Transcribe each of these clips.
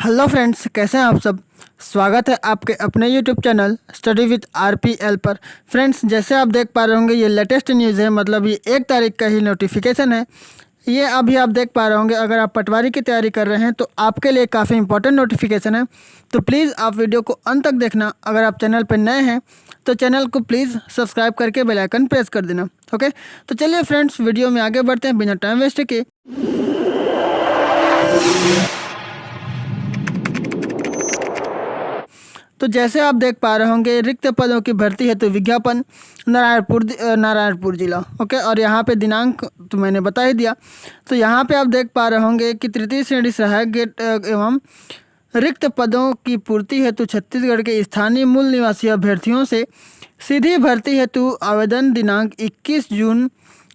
Hello friends, कैसे हैं आप सब। स्वागत है आपके अपने YouTube channel study with RPL पर। फ्रेंड्स, जैसे आप देख पा रहे होंगे ये लेटेस्ट न्यूज़ है, मतलब ये 1 तारीख का ही नोटिफिकेशन है। ये अभी आप देख पा रहे होंगे, अगर आप पटवारी की तैयारी कर रहे हैं तो आपके लिए काफ़ी इंपॉर्टेंट नोटिफिकेशन है। तो प्लीज़ आप वीडियो को अंत तक देखना। अगर आप चैनल पर नए हैं तो चैनल को प्लीज़ सब्सक्राइब करके बेल आइकन प्रेस कर देना। ओके, तो चलिए फ्रेंड्स, वीडियो में आगे बढ़ते हैं बिना टाइम वेस्ट के। तो जैसे आप देख पा रहे होंगे, रिक्त पदों की भर्ती हेतु विज्ञापन नारायणपुर जिला। ओके, और यहाँ पे दिनांक तो मैंने बता ही दिया। तो यहाँ पे आप देख पा रहे होंगे कि तृतीय श्रेणी सहायक गेट एवं रिक्त पदों की पूर्ति हेतु छत्तीसगढ़ के स्थानीय मूल निवासी अभ्यर्थियों से सीधी भर्ती हेतु आवेदन दिनांक 21 जून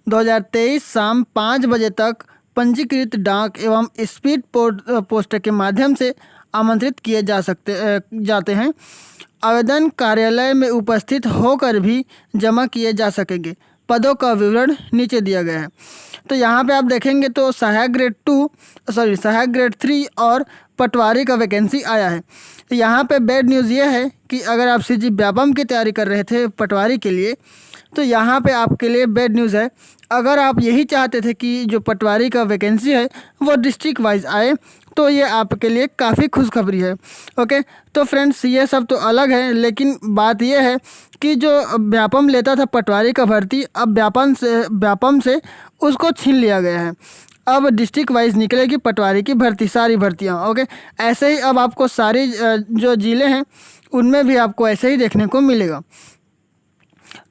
2023 शाम 5 बजे तक पंजीकृत डाक एवं स्पीड पोस्ट के माध्यम से आमंत्रित किए जाते हैं। आवेदन कार्यालय में उपस्थित होकर भी जमा किए जा सकेंगे। पदों का विवरण नीचे दिया गया है। तो यहाँ पे आप देखेंगे तो सहायक ग्रेड 3 और पटवारी का वैकेंसी आया है। तो यहाँ पे बैड न्यूज़ ये है कि अगर आप सीजी व्यापम की तैयारी कर रहे थे पटवारी के लिए, तो यहाँ पे आपके लिए बैड न्यूज़ है। अगर आप यही चाहते थे कि जो पटवारी का वैकेंसी है वो डिस्ट्रिक्ट वाइज आए, तो ये आपके लिए काफ़ी खुशखबरी है। ओके, तो फ्रेंड्स, ये सब तो अलग है, लेकिन बात ये है कि जो व्यापम लेता था पटवारी का भर्ती, अब व्यापम से उसको छीन लिया गया है। अब डिस्ट्रिक्ट वाइज निकलेगी पटवारी की भर्ती, सारी भर्तियाँ। ओके, ऐसे ही अब आपको सारी जो ज़िले हैं उनमें भी आपको ऐसे ही देखने को मिलेगा।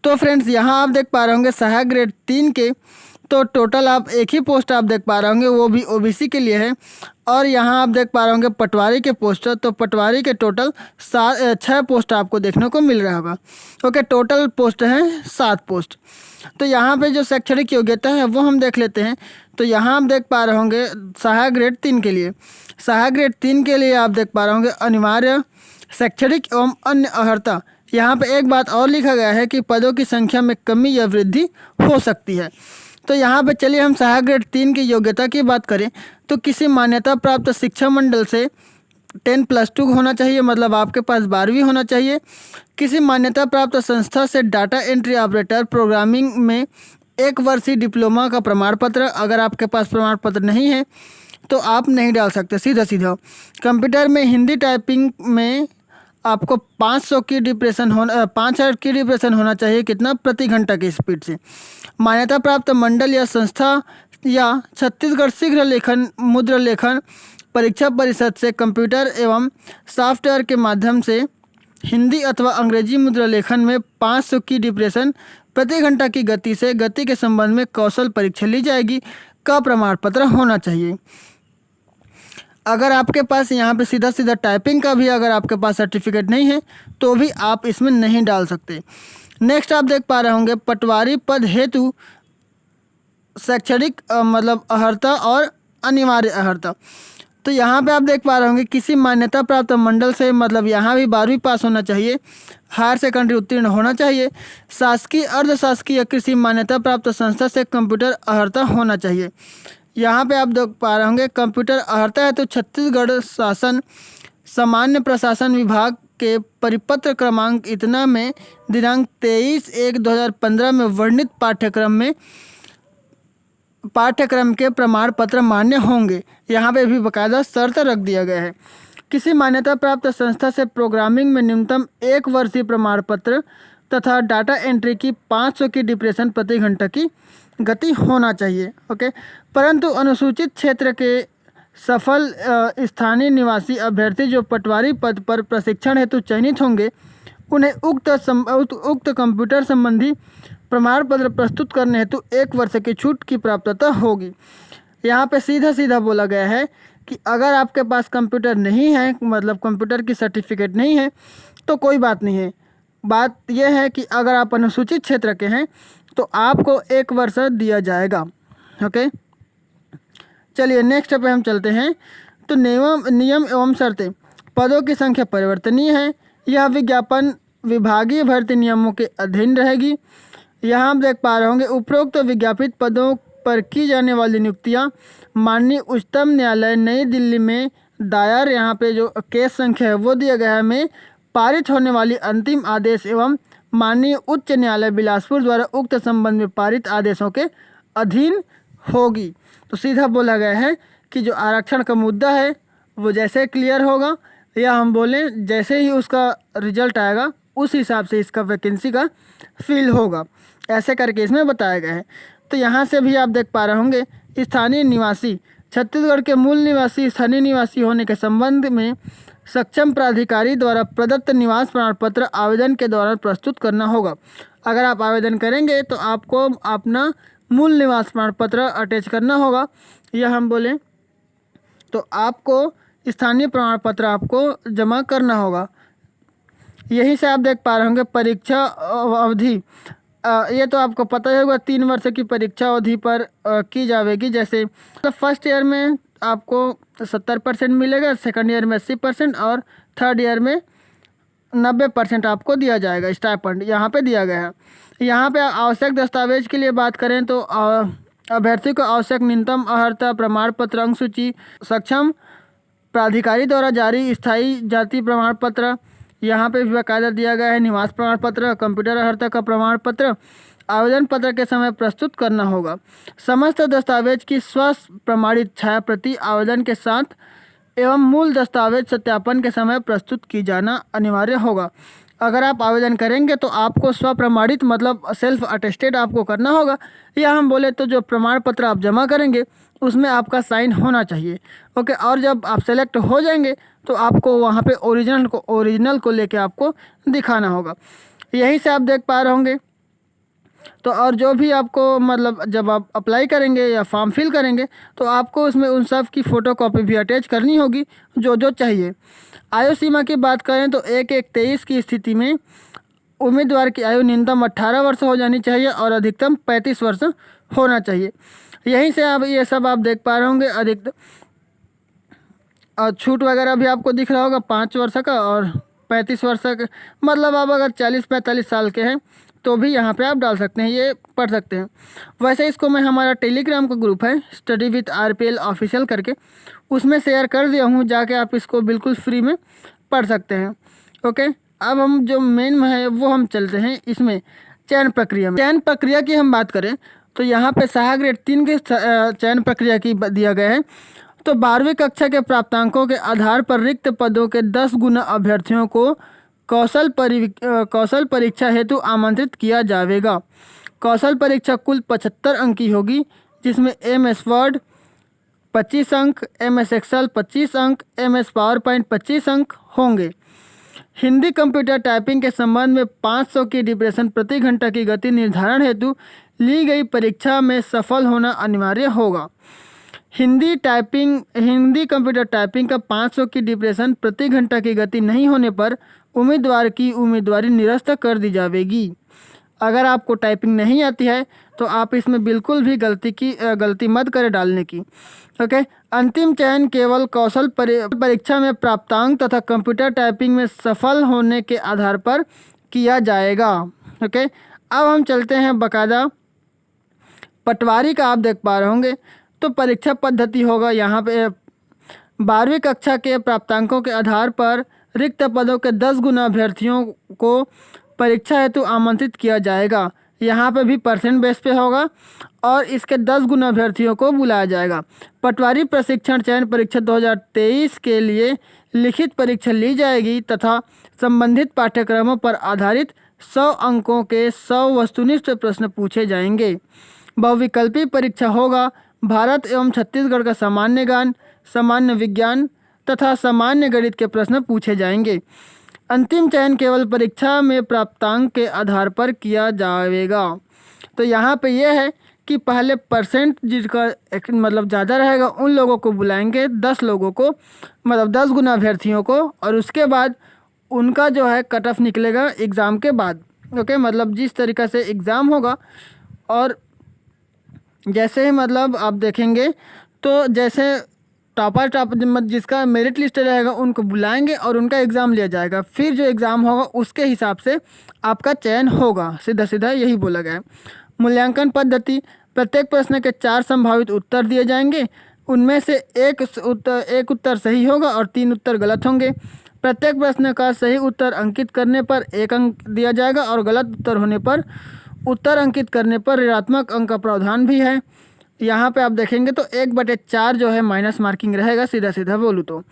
तो फ्रेंड्स, यहाँ आप देख पा रहे होंगे सहायक ग्रेड 3 के तो टोटल आप एक ही पोस्ट आप देख पा रहे होंगे, वो भी ओबीसी के लिए है। और यहाँ आप देख पा रहे होंगे पटवारी के पोस्ट, तो पटवारी के टोटल 6 पोस्ट आपको देखने को मिल रहा होगा। ओके, टोटल पोस्ट हैं 7 पोस्ट। तो यहाँ पे जो शैक्षणिक योग्यता है वो हम देख लेते हैं। तो यहाँ आप देख पा रहे होंगे सहायक ग्रेड 3 के लिए, आप देख पा रहे होंगे अनिवार्य शैक्षणिक एवं अन्य अर्हता। यहाँ पे एक बात और लिखा गया है कि पदों की संख्या में कमी या वृद्धि हो सकती है। तो यहाँ पे चलिए हम सहायक ग्रेड 3 की योग्यता की बात करें तो किसी मान्यता प्राप्त शिक्षा मंडल से 10+2 होना चाहिए, मतलब आपके पास 12वीं होना चाहिए। किसी मान्यता प्राप्त संस्था से डाटा एंट्री ऑपरेटर प्रोग्रामिंग में 1 वर्षीय डिप्लोमा का प्रमाण पत्र। अगर आपके पास प्रमाण पत्र नहीं है तो आप नहीं डाल सकते, सीधा। कंप्यूटर में हिंदी टाइपिंग में आपको 500 की डिप्रेशन होना 5000 की डिप्रेशन होना चाहिए, कितना, प्रति घंटा की स्पीड से। मान्यता प्राप्त मंडल या संस्था या छत्तीसगढ़ शीघ्र लेखन मुद्रा लेखन परीक्षा परिषद से कंप्यूटर एवं सॉफ्टवेयर के माध्यम से हिंदी अथवा अंग्रेजी मुद्रा लेखन में 500 की डिप्रेशन प्रति घंटा की गति से गति के संबंध में कौशल परीक्षा ली जाएगी का प्रमाण पत्र होना चाहिए। अगर आपके पास यहाँ पे सीधा टाइपिंग का भी अगर आपके पास सर्टिफिकेट नहीं है तो भी आप इसमें नहीं डाल सकते। नेक्स्ट आप देख पा रहे होंगे पटवारी पद हेतु शैक्षणिक मतलब अर्हता और अनिवार्य अर्हता। तो यहाँ पे आप देख पा रहे होंगे किसी मान्यता प्राप्त मंडल से, मतलब यहाँ भी 12वीं पास होना चाहिए, हायर सेकेंडरी उत्तीर्ण होना चाहिए। शासकीय अर्धशासकीय या किसी मान्यता प्राप्त संस्था से कंप्यूटर अर्हता होना चाहिए। यहाँ पे आप देख पा रहे होंगे कंप्यूटर अर्हता है तो छत्तीसगढ़ शासन सामान्य प्रशासन विभाग के परिपत्र क्रमांक इतना में दिनांक 23/1/2015 में वर्णित पाठ्यक्रम के प्रमाण पत्र मान्य होंगे। यहाँ पे भी बाकायदा शर्त रख दिया गया है। किसी मान्यता प्राप्त संस्था से प्रोग्रामिंग में न्यूनतम 1 वर्षीय प्रमाण पत्र तथा डाटा एंट्री की 500 की डिप्रेशन प्रति घंटा की गति होना चाहिए। ओके, परंतु अनुसूचित क्षेत्र के सफल स्थानीय निवासी अभ्यर्थी जो पटवारी पद पर प्रशिक्षण हेतु चयनित होंगे उन्हें उक्त कंप्यूटर संबंधी प्रमाण पत्र प्रस्तुत करने हेतु 1 वर्ष की छूट की प्राप्तता होगी। यहाँ पे सीधा बोला गया है कि अगर आपके पास कंप्यूटर नहीं है, मतलब कंप्यूटर की सर्टिफिकेट नहीं है, तो कोई बात नहीं है। बात यह है कि अगर आप अनुसूचित क्षेत्र के हैं तो आपको 1 वर्ष दिया जाएगा। ओके, चलिए नेक्स्ट पे हम चलते हैं। तो नियम एवं शर्तें। पदों की संख्या परिवर्तनीय है। यह विज्ञापन विभागीय भर्ती नियमों के अधीन रहेगी। यहाँ आप देख पा रहे होंगे उपरोक्त विज्ञापित पदों पर की जाने वाली नियुक्तियाँ माननीय उच्चतम न्यायालय नई दिल्ली में दायर यहाँ पे जो केस संख्या है वो दिया गया है में पारित होने वाली अंतिम आदेश एवं माननीय उच्च न्यायालय बिलासपुर द्वारा उक्त संबंध में पारित आदेशों के अधीन होगी। तो सीधा बोला गया है कि जो आरक्षण का मुद्दा है वो जैसे क्लियर होगा, या हम बोलें जैसे ही उसका रिजल्ट आएगा उस हिसाब से इसका वैकेंसी का फिल होगा, ऐसे करके इसमें बताया गया है। तो यहाँ से भी आप देख पा रहे होंगे स्थानीय निवासी, छत्तीसगढ़ के मूल निवासी स्थानीय निवासी होने के संबंध में सक्षम प्राधिकारी द्वारा प्रदत्त निवास प्रमाण पत्र आवेदन के दौरान प्रस्तुत करना होगा। अगर आप आवेदन करेंगे तो आपको अपना मूल निवास प्रमाण पत्र अटैच करना होगा, या हम बोलें तो आपको स्थानीय प्रमाण पत्र आपको जमा करना होगा। यहीं से आप देख पा रहे होंगे परीक्षा अवधि, ये तो आपको पता ही होगा 3 वर्ष की परीक्षा अवधि पर की जाएगी। जैसे तो फर्स्ट ईयर में आपको 70% मिलेगा, सेकंड ईयर में 80% और थर्ड ईयर में 90% आपको दिया जाएगा स्टाइपेंड, यहाँ पे दिया गया है। यहाँ पे आवश्यक दस्तावेज की लिए बात करें तो अभ्यर्थी को आवश्यक न्यूनतम अर्हता प्रमाण पत्र, अंक सूची, सक्षम प्राधिकारी द्वारा जारी स्थायी जाति प्रमाण पत्र, यहाँ पे भी बाकायदा दिया गया है निवास प्रमाण पत्र, कंप्यूटर अर्हता का प्रमाण पत्र आवेदन पत्र के समय प्रस्तुत करना होगा। समस्त दस्तावेज की स्व प्रमाणित छाया प्रति आवेदन के साथ एवं मूल दस्तावेज सत्यापन के समय प्रस्तुत की जाना अनिवार्य होगा। अगर आप आवेदन करेंगे तो आपको स्व प्रमाणित मतलब सेल्फ अटेस्टेड आपको करना होगा, या हम बोले तो जो प्रमाण पत्र आप जमा करेंगे उसमें आपका साइन होना चाहिए। ओके, और जब आप सेलेक्ट हो जाएंगे तो आपको वहाँ पे ओरिजिनल को लेके आपको दिखाना होगा। यहीं से आप देख पा रहे होंगे। तो और जो भी आपको मतलब जब आप अप्लाई करेंगे या फॉर्म फिल करेंगे तो आपको उसमें उन सब की फ़ोटोकॉपी भी अटैच करनी होगी जो जो चाहिए। आयु सीमा की बात करें तो 1/1/23 की स्थिति में उम्मीदवार की आयु न्यूनतम 18 वर्ष हो जानी चाहिए और अधिकतम 35 वर्ष होना चाहिए। यहीं से आप ये सब आप देख पा रहे होंगे। अधिकतम और छूट वगैरह भी आपको दिख रहा होगा 5 वर्ष का और 35 वर्ष का, मतलब आप अगर 40-45 साल के हैं तो भी यहाँ पे आप डाल सकते हैं, ये पढ़ सकते हैं। वैसे इसको मैं हमारा टेलीग्राम का ग्रुप है स्टडी विथ RPL ऑफिशियल करके, उसमें शेयर कर दिया हूँ, जाके आप इसको बिल्कुल फ्री में पढ़ सकते हैं। ओके, अब हम जो मेन में है वो हम चलते हैं इसमें चयन प्रक्रिया में। चयन प्रक्रिया की हम बात करें तो यहाँ पे सहायक ग्रेड 3 के चयन प्रक्रिया की दिया गया है। तो 12वीं कक्षा के प्राप्तांकों के आधार पर रिक्त पदों के 10 गुना अभ्यर्थियों को कौशल परीक्षा हेतु आमंत्रित किया जाएगा। कौशल परीक्षा कुल 75 अंक की होगी, जिसमें MS वर्ड 25 अंक, MS एक्सेल 25 अंक, MS पावर पॉइंट 25 अंक होंगे। हिंदी कंप्यूटर टाइपिंग के संबंध में 500 की डिप्रेशन प्रति घंटा की गति निर्धारण हेतु ली गई परीक्षा में सफल होना अनिवार्य होगा। हिंदी कंप्यूटर टाइपिंग का 500 की डिप्रेशन प्रति घंटा की गति नहीं होने पर उम्मीदवार की उम्मीदवारी निरस्त कर दी जाएगी। अगर आपको टाइपिंग नहीं आती है तो आप इसमें बिल्कुल भी गलती मत करें डालने की। ओके, अंतिम चयन केवल कौशल परीक्षा में प्राप्तांक तथा कंप्यूटर टाइपिंग में सफल होने के आधार पर किया जाएगा। ओके, अब हम चलते हैं बाकायदा पटवारी का। आप देख पा रहे होंगे तो परीक्षा पद्धति होगा यहाँ पे 12वीं कक्षा के प्राप्तांकों के आधार पर रिक्त पदों के 10 गुना अभ्यर्थियों को परीक्षा हेतु आमंत्रित किया जाएगा। यहाँ पे भी % बेस पे होगा और इसके 10 गुना अभ्यर्थियों को बुलाया जाएगा। पटवारी प्रशिक्षण चयन परीक्षा 2023 के लिए लिखित परीक्षा ली जाएगी तथा संबंधित पाठ्यक्रमों पर आधारित 100 अंकों के 100 वस्तुनिष्ठ प्रश्न पूछे जाएंगे। बहुविकल्पी परीक्षा होगा। भारत एवं छत्तीसगढ़ का सामान्य ज्ञान, सामान्य विज्ञान तथा सामान्य गणित के प्रश्न पूछे जाएंगे। अंतिम चयन केवल परीक्षा में प्राप्तांक के आधार पर किया जाएगा। तो यहाँ पे यह है कि पहले % जिसका मतलब ज़्यादा रहेगा उन लोगों को बुलाएंगे, 10 लोगों को, मतलब 10 गुना अभ्यर्थियों को, और उसके बाद उनका जो है कट ऑफ निकलेगा एग्ज़ाम के बाद। ओके, मतलब जिस तरीक़ा से एग्ज़ाम होगा और जैसे ही मतलब आप देखेंगे तो जैसे टॉपर जिसका मेरिट लिस्ट रहेगा उनको बुलाएंगे और उनका एग्ज़ाम लिया जाएगा। फिर जो एग्ज़ाम होगा उसके हिसाब से आपका चयन होगा। सीधा सीधा यही बोला गया है। मूल्यांकन पद्धति, प्रत्येक प्रश्न के 4 संभावित उत्तर दिए जाएंगे। उनमें से एक उत्तर सही होगा और 3 उत्तर गलत होंगे। प्रत्येक प्रश्न का सही उत्तर अंकित करने पर 1 अंक दिया जाएगा और गलत उत्तर होने पर उत्तर अंकित करने पर ऋणात्मक अंक का प्रावधान भी है। यहाँ पे आप देखेंगे तो 1/4 जो है माइनस मार्किंग रहेगा, सीधा सीधा बोलूँ तो।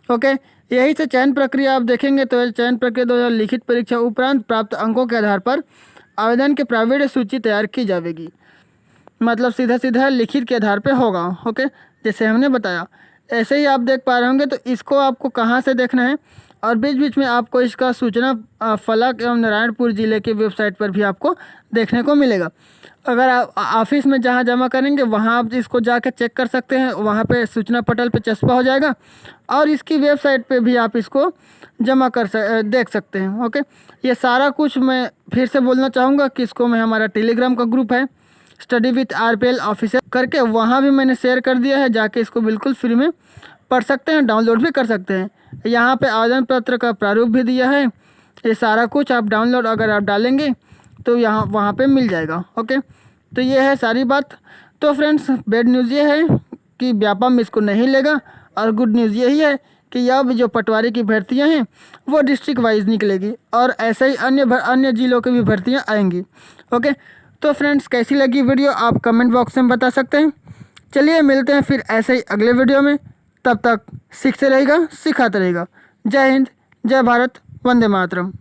ओके, यही से चयन प्रक्रिया आप देखेंगे तो चयन प्रक्रिया 2000 लिखित परीक्षा उपरांत प्राप्त अंकों के आधार पर आवेदन की प्रावीण्य सूची तैयार की जाएगी। मतलब सीधा सीधा लिखित के आधार पे होगा। ओके, जैसे हमने बताया ऐसे ही आप देख पा रहे होंगे। तो इसको आपको कहाँ से देखना है, और बीच बीच में आपको इसका सूचना फलक एवं नारायणपुर ज़िले की वेबसाइट पर भी आपको देखने को मिलेगा। अगर आप ऑफिस में जहाँ जमा करेंगे वहाँ आप इसको जाकर चेक कर सकते हैं, वहाँ पे सूचना पटल पे चस्पा हो जाएगा और इसकी वेबसाइट पे भी आप इसको जमा देख सकते हैं। ओके, ये सारा कुछ मैं फिर से बोलना चाहूँगा कि इसको मैं हमारा टेलीग्राम का ग्रुप है स्टडी विथ RPL ऑफिसर करके, वहाँ भी मैंने शेयर कर दिया है, जाके इसको बिल्कुल फ्री में पढ़ सकते हैं, डाउनलोड भी कर सकते हैं। यहाँ पे आवेदन पत्र का प्रारूप भी दिया है। ये सारा कुछ आप डाउनलोड अगर आप डालेंगे तो यहाँ वहाँ पे मिल जाएगा। ओके, तो ये है सारी बात। तो फ्रेंड्स, बैड न्यूज़ ये है कि व्यापम इसको नहीं लेगा, और गुड न्यूज़ यही है कि अब जो पटवारी की भर्तियाँ हैं वो डिस्ट्रिक्ट वाइज निकलेगी और ऐसे ही अन्य जिलों की भी भर्तियाँ आएंगी। ओके, तो फ्रेंड्स, कैसी लगी वीडियो आप कमेंट बॉक्स में बता सकते हैं। चलिए मिलते हैं फिर ऐसे ही अगले वीडियो में। तब तक सीखते रहेगा, सिखाते रहेगा। जय हिंद, जय भारत, वंदे मातरम।